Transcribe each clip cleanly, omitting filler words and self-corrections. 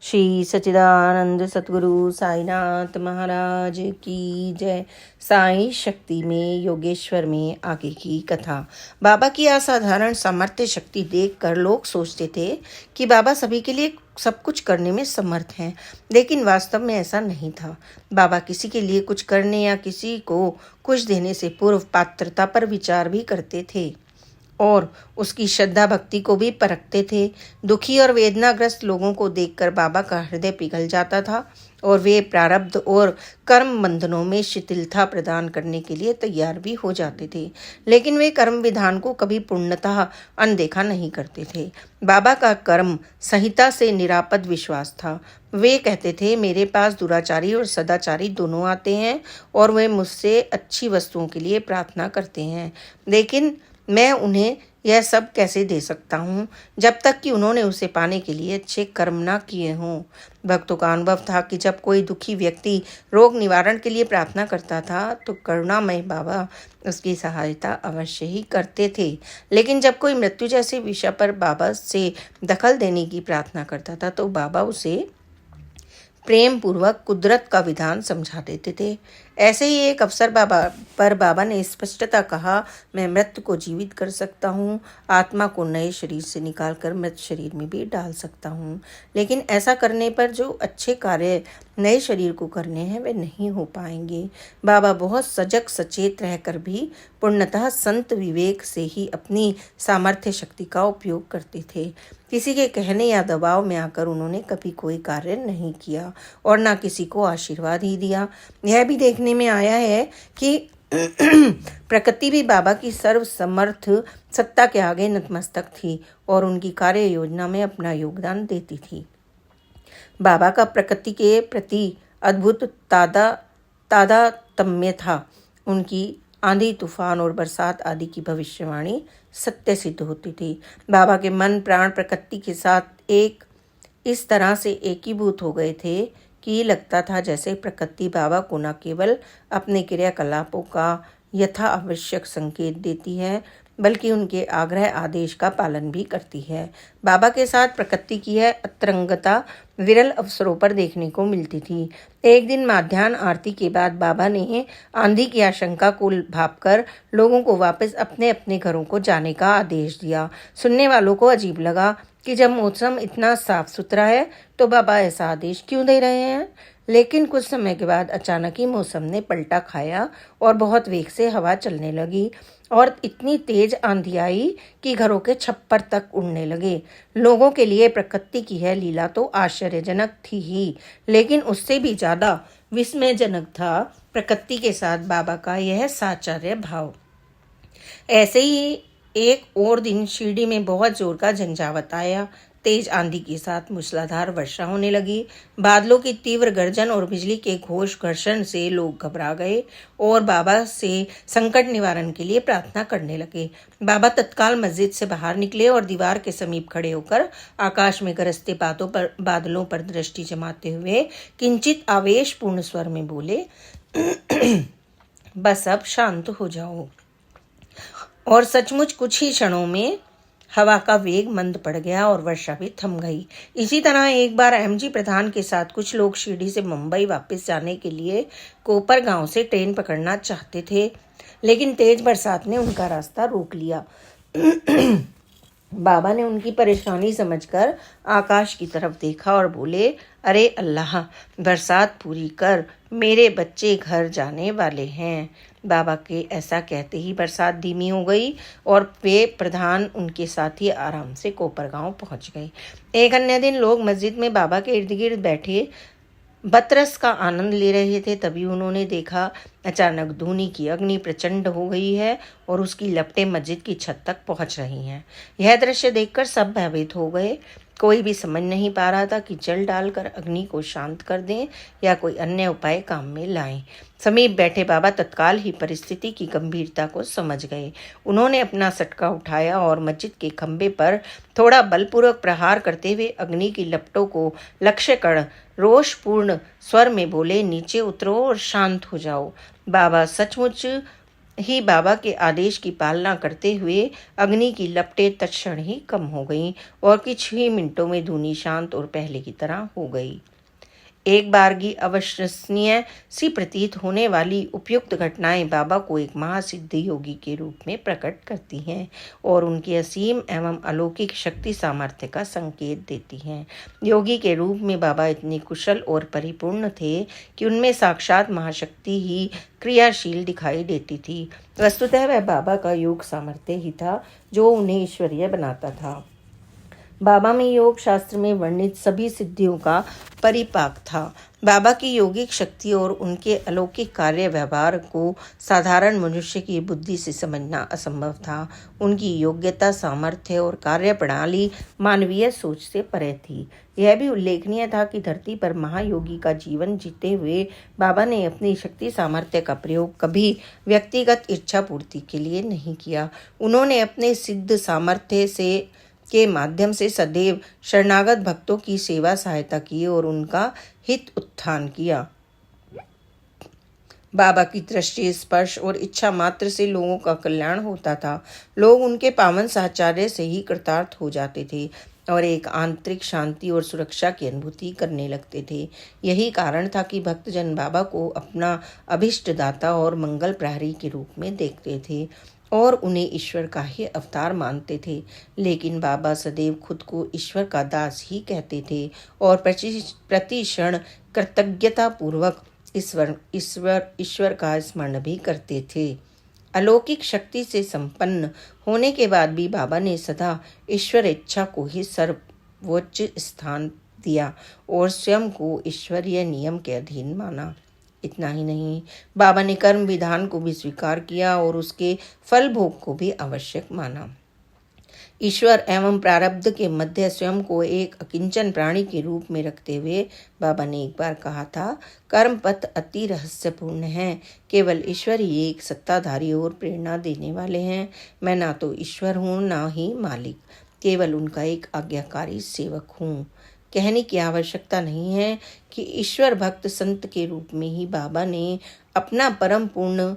श्री सच्चिदानंद सतगुरु साईनाथ महाराज की जय। साई शक्ति में योगेश्वर में आगे की कथा। बाबा की असाधारण सामर्थ्य शक्ति देखकर लोग सोचते थे कि बाबा सभी के लिए सब कुछ करने में समर्थ हैं, लेकिन वास्तव में ऐसा नहीं था। बाबा किसी के लिए कुछ करने या किसी को कुछ देने से पूर्व पात्रता पर विचार भी करते थे और उसकी श्रद्धा भक्ति को भी परखते थे। दुखी और वेदनाग्रस्त लोगों को देखकर बाबा का हृदय पिघल जाता था और वे प्रारब्ध और कर्म बंधनों में शिथिलता प्रदान करने के लिए तैयार भी हो जाते थे, लेकिन वे कर्म विधान को कभी पूर्णतः अनदेखा नहीं करते थे। बाबा का कर्म संहिता से निरापद विश्वास था। वे कहते थे, मेरे पास दुराचारी और सदाचारी दोनों आते हैं और वे मुझसे अच्छी वस्तुओं के लिए प्रार्थना करते हैं, लेकिन मैं उन्हें यह सब कैसे दे सकता हूँ जब तक कि उन्होंने उसे पाने के लिए अच्छे कर्म ना किए हों। भक्तों का अनुभव था कि जब कोई दुखी व्यक्ति रोग निवारण के लिए प्रार्थना करता था तो करुणामय बाबा उसकी सहायता अवश्य ही करते थे, लेकिन जब कोई मृत्यु जैसे विषय पर बाबा से दखल देने की प्रार्थना करता था तो बाबा उसे प्रेम पूर्वक कुदरत का विधान समझा देते थे। ऐसे ही एक अवसर बाबा ने स्पष्टता कहा, मैं मृत्यु को जीवित कर सकता हूँ, आत्मा को नए शरीर से निकालकर मृत शरीर में भी डाल सकता हूँ, लेकिन ऐसा करने पर जो अच्छे कार्य नए शरीर को करने हैं वे नहीं हो पाएंगे। बाबा बहुत सजग सचेत रहकर भी पूर्णतः संत विवेक से ही अपनी सामर्थ्य शक्ति का उपयोग करते थे। किसी के कहने या दबाव में आकर उन्होंने कभी कोई कार्य नहीं किया और ना किसी को आशीर्वाद ही दिया। यह भी देखने में आया है कि प्रकृति भी बाबा की सर्वसमर्थ सत्ता के आगे नतमस्तक थी और उनकी कार्य योजना में अपना योगदान देती थी। बाबा का प्रकृति के प्रति अद्भुत तादात्म्य था। उनकी आंधी तूफान और बरसात आदि की भविष्यवाणी सत्य सिद्ध होती थी। बाबा के मन प्राण प्रकृति के साथ एक इस तरह से एकीभूत हो गए थे कि लगता था जैसे प्रकृति बाबा को न केवल अपने क्रियाकलापों का यथा आवश्यक संकेत देती है बल्कि उनके आग्रह आदेश का पालन भी करती है। बाबा के साथ प्रकृति की यह अंतरंगता विरल अवसरों पर देखने को मिलती थी। एक दिन माध्याह्न आरती के बाद बाबा ने आंधी की आशंका को भांपकर लोगों को वापस अपने अपने घरों को जाने का आदेश दिया। सुनने वालों को अजीब लगा कि जब मौसम इतना साफ सुथरा है तो बाबा ऐसा आदेश क्यों दे रहे हैं, लेकिन कुछ समय के बाद अचानक ही मौसम ने पलटा खाया और बहुत वेग से हवा चलने लगी और इतनी तेज आंधी आई कि घरों के छप्पर तक उड़ने लगे। लोगों के लिए प्रकृति की यह लीला तो आश्चर्यजनक थी ही, लेकिन उससे भी ज्यादा विस्मयजनक था प्रकृति के साथ बाबा का यह साचार्य भाव। ऐसे ही एक और दिन शिरडी में बहुत जोर का झंझावात आया। तेज आंधी के साथ मूसलाधार वर्षा होने लगी। बादलों की तीव्र गर्जन और बिजली के घोष घर्षण से लोग घबरा गए और बाबा से संकट निवारण के लिए प्रार्थना करने लगे। बाबा तत्काल मस्जिद से बाहर निकले और दीवार के समीप खड़े होकर आकाश में गरजते बादलों पर दृष्टि जमाते हुए किंचित आवेशपूर्ण स्वर में बोले, बस अब शांत हो जाओ। और सचमुच कुछ ही क्षणों में हवा का वेग मंद पड़ गया और वर्षा भी थम गई। इसी तरह एक बार एमजी प्रधान के साथ कुछ लोग शिरडी से मुंबई वापस जाने के लिए कोपर गांव से ट्रेन पकड़ना चाहते थे, लेकिन तेज बरसात ने उनका रास्ता रोक लिया। बाबा ने उनकी परेशानी समझकर आकाश की तरफ देखा और बोले, अरे अल्लाह, बरसात पूरी कर, मेरे बच्चे घर जाने वाले हैं। बाबा के ऐसा कहते ही बरसात धीमी हो गई और वे प्रधान उनके साथी आराम से कोपरगांव पहुंच गए। एक अन्य दिन लोग मस्जिद में बाबा के इर्द गिर्द बैठे बतरस का आनंद ले रहे थे। तभी उन्होंने देखा अचानक धूनी की अग्नि प्रचंड हो गई है और उसकी लपटें मस्जिद की छत तक पहुंच रही हैं। यह दृश्य देखकर सब भयभीत हो गए। कोई भी समझ नहीं पा रहा था कि जल डालकर अग्नि को शांत कर दें या कोई अन्य उपाय काम में लाएं। समीप बैठे बाबा तत्काल ही परिस्थिति की गंभीरता को समझ गए। उन्होंने अपना सटका उठाया और मस्जिद के खंभे पर थोड़ा बलपूर्वक प्रहार करते हुए अग्नि की लपटों को लक्ष्य कर रोषपूर्ण स्वर में बोले, नीचे उतरो और शांत हो जाओ। बाबा सचमुच ही बाबा के आदेश की पालना करते हुए अग्नि की लपटें तत्क्षण ही कम हो गईं और कुछ ही मिनटों में धुनी शांत और पहले की तरह हो गई। एक बारगी अविश्वसनीय सी प्रतीत होने वाली उपयुक्त घटनाएं बाबा को एक महासिद्ध योगी के रूप में प्रकट करती हैं और उनकी असीम एवं अलौकिक शक्ति सामर्थ्य का संकेत देती हैं। योगी के रूप में बाबा इतने कुशल और परिपूर्ण थे कि उनमें साक्षात महाशक्ति ही क्रियाशील दिखाई देती थी। वस्तुतः वह बाबा का योग सामर्थ्य ही था जो उन्हें ईश्वरीय बनाता था। बाबा में योग शास्त्र में वर्णित सभी सिद्धियों का परिपाक था। बाबा की योगिक शक्ति और उनके अलौकिक कार्य व्यवहार को साधारण मनुष्य की बुद्धि से समझना असंभव था। उनकी योग्यता, सामर्थ्य और कार्य प्रणाली मानवीय सोच से परे थी। यह भी उल्लेखनीय था कि धरती पर महायोगी का जीवन जीते हुए बाबा ने अपनी शक्ति सामर्थ्य का प्रयोग कभी व्यक्तिगत इच्छा पूर्ति के लिए नहीं किया। उन्होंने अपने सिद्ध सामर्थ्य से के माध्यम से सदैव शरणागत भक्तों की सेवा सहायता की और उनका हित उत्थान किया। बाबा की दृष्टि, स्पर्श और इच्छा मात्र से लोगों का कल्याण होता था। लोग उनके पावन साहचर्य से ही कृतार्थ हो जाते थे और एक आंतरिक शांति और सुरक्षा की अनुभूति करने लगते थे। यही कारण था कि भक्तजन बाबा को अपना अभिष्ट दाता और मंगल प्रहरी के रूप में देखते थे और उन्हें ईश्वर का ही अवतार मानते थे। लेकिन बाबा सदैव खुद को ईश्वर का दास ही कहते थे और प्रति क्षण कृतज्ञता पूर्वक ईश्वर का स्मरण भी करते थे। अलौकिक शक्ति से संपन्न होने के बाद भी बाबा ने सदा ईश्वर इच्छा को ही सर्वोच्च स्थान दिया और स्वयं को ईश्वरीय नियम के अधीन माना। इतना ही नहीं, बाबा ने कर्म विधान को भी स्वीकार किया और उसके फल भोग को भी आवश्यक माना। ईश्वर एवं प्रारब्ध के मध्य स्वयं को एक अकिंचन प्राणी के रूप में रखते हुए बाबा ने एक बार कहा था, कर्म पथ अति रहस्यपूर्ण है। केवल ईश्वर ही एक सत्ताधारी और प्रेरणा देने वाले हैं। मैं ना तो ईश्वर हूँ ना ही मालिक, केवल उनका एक आज्ञाकारी सेवक हूँ। कहने की आवश्यकता नहीं है कि ईश्वर भक्त संत के रूप में ही बाबा ने अपना परम पूर्ण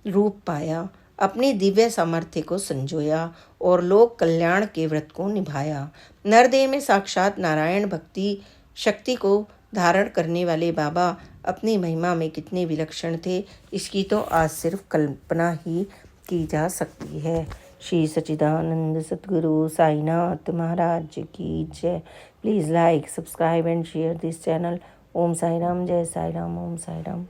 रूप पाया, अपनी दिव्य सामर्थ्य को संजोया और लोक कल्याण के व्रत को निभाया। नरदेह में साक्षात नारायण भक्ति शक्ति को धारण करने वाले बाबा अपनी महिमा में कितने विलक्षण थे, इसकी तो आज सिर्फ कल्पना ही की जा सकती है। श्री सच्चिदानंद सद्गुरु साईनाथ महाराज की जय। Please like, subscribe and share this channel. Om Sai Ram, जय साई राम, ओम साई राम।